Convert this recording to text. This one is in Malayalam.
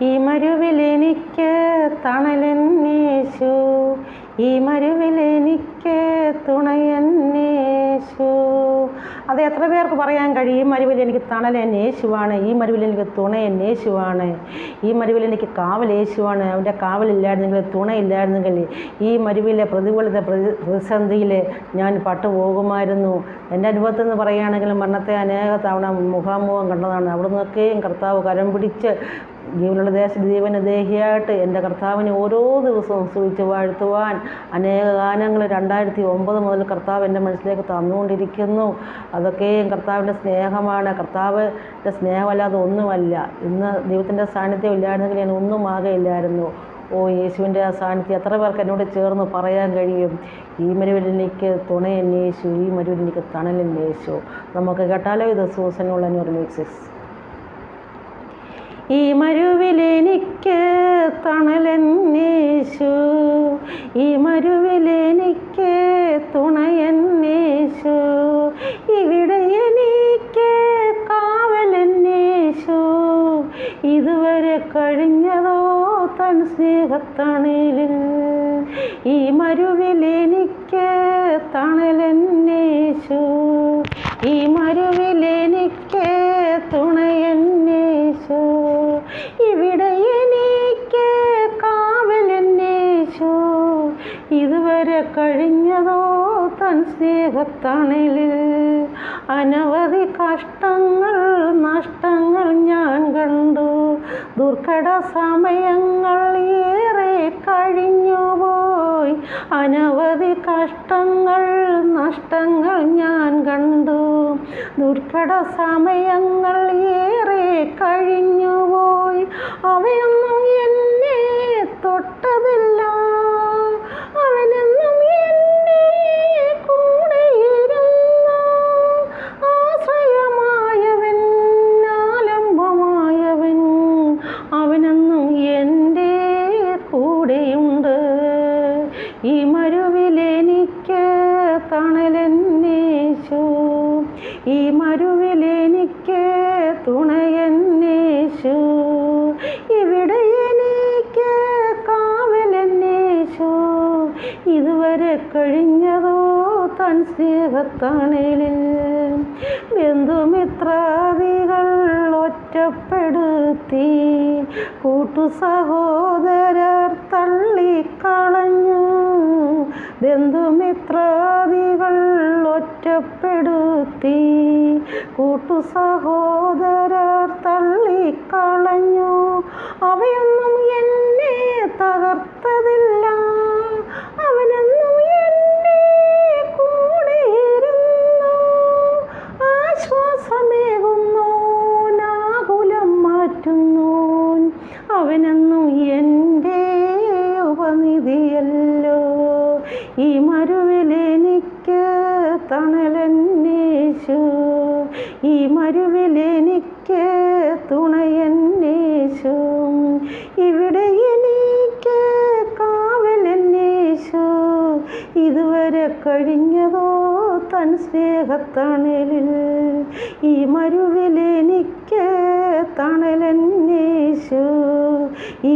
ഈ മരുവിലെനിക്ക് തണലെന്നേശു, ഈ മരുവിലെനിക്ക് തുണയെന്നേശു. അത് എത്ര പേർക്ക് പറയാൻ കഴിയും? ഈ മരുവിൽ എനിക്ക് തണലെന്നേശുവാണ്, ഈ മരുവിൽ എനിക്ക് തുണയെന്നേശുവാണ്, ഈ മരുവിൽ എനിക്ക് കാവലേശുവാണ്. അവൻ്റെ കാവലില്ലായിരുന്നെങ്കിൽ, തുണയില്ലായിരുന്നെങ്കിൽ ഈ മരുവിലെ പ്രതിസന്ധിയിൽ ഞാൻ പട്ടുപോകുമായിരുന്നു. എൻ്റെ അനുഭവത്തിൽ നിന്ന് പറയുകയാണെങ്കിൽ മരണത്തെ അനേക തവണ മുഖാമുഖം കണ്ടതാണ്. അവിടെ നിന്നൊക്കെയും കർത്താവ് കരം പിടിച്ച് ജീവനുള്ള ജീവനദേഹിയായിട്ട് എൻ്റെ കർത്താവിനെ ഓരോ ദിവസവും സ്തുതിച്ച് വാഴ്ത്തുവാൻ അനേക ഗാനങ്ങൾ 2009 മുതൽ കർത്താവ് എൻ്റെ മനസ്സിലേക്ക് തന്നുകൊണ്ടിരിക്കുന്നു. അതൊക്കെയും കർത്താവിൻ്റെ സ്നേഹമാണ്. കർത്താവിൻ്റെ സ്നേഹമല്ലാതെ ഒന്നുമല്ല. ഇന്ന് ദൈവത്തിൻ്റെ സാന്നിധ്യം ഇല്ലായിരുന്നെങ്കിൽ ഞാൻ ഒന്നും ആകെയില്ലായിരുന്നു. യേശുവിൻ്റെ ആ സാന്നിധ്യം എത്ര പേർക്ക് എന്നോട് ചേർന്ന് പറയാൻ കഴിയും? ഈ മരുവിലെനിക്ക് തുണയെന്നേശു, ഈ മരുവിലെനിക്ക് തണലെന്നേശു. നമുക്ക് കേട്ടാലോ ഇത് സൂസനുള്ള ന്യൂർമിക്സിസ്. ഈ മരുവിലെനിക്ക് തണലെന്നേശു, ഈ മരുവിലെനിക്ക് തുണയെന്നേശു, ഇവിടെ എനിക്ക് കാവലെന്നേശു, ഇതുവരെ കഴിഞ്ഞതോ തൻ സ്നേഹത്തണലിൽ. ഈ മരുവിലെനിക്ക് തണലെന്നേശു, ഈ മരുവിലെനിക്ക് തുണയെന്നേശു, ഇവിടെ എനിക്ക് കാവലെന്നേശു, ഇതുവരെ കഴിഞ്ഞതോ തൻ സ്നേഹത്തണലിൽ. അനവധി കഷ്ടങ്ങൾ നഷ്ടങ്ങൾ ഞാൻ കണ്ടു, ദുർഘട സമയങ്ങൾ ഏറെ കഴിഞ്ഞുപോയി. അനവധി കഷ്ടങ്ങൾ നഷ്ടങ്ങൾ ഞാൻ കണ്ടു, ദുർഘട സമയങ്ങൾ ഏറെ കഴിഞ്ഞുപോയി. അവയൊന്നും എന്നെ തൊട്ടതില്ല, അവനെന്നും എൻ്റെ കൂടെയിരുന്നു. ആശ്രയമായവൻ, ആലംബമായവൻ, അവനെന്നും എൻ്റെ കൂടെയുണ്ട്. ഈ മരുവിലെനിക്ക് തണലെന്നേശു, ഈ മരുവിലെനിക്ക് തുണയെന്നേശു, ഇവിടെ എനിക്ക് കാവലെന്നേശു, ഇതുവരെ കഴിഞ്ഞതോ തൻ സ്നേഹത്തണലിൽ. ബന്ധുമിത്രാദികൾ ഒറ്റപ്പെടുത്തി, കൂട്ടുസഹോദരർ തള്ളിക്കളഞ്ഞു. ബന്ധുമിത്രാദികൾ ഒറ്റപ്പെടുത്തി, കൂട്ടുസഹോദരർ തള്ളിക്കളഞ്ഞു. അവയൊന്നും എന്നെ തകർത്തതില്ല, അവനെന്നും എൻ്റെ കൂടെയിരുന്നു. ആശ്വാസമേകുന്നു, ആകുലം മാറ്റുന്നു, അവനെന്നും എൻ്റെ ഉപനിധിയല്ലോ. ഈ മരുവിലെനിക്ക് തണലെന്നേശു, ഈ മരുവിലെനിക്ക് തുണയെന്നേശു, ഇവിടെ എനിക്ക് കാവലെന്നേശു, ഇതുവരെ കഴിഞ്ഞതോ തൻ സ്നേഹത്തണലിൽ. ഈ മരുവിലെനിക്ക് തണലെന്നേശു, ഈ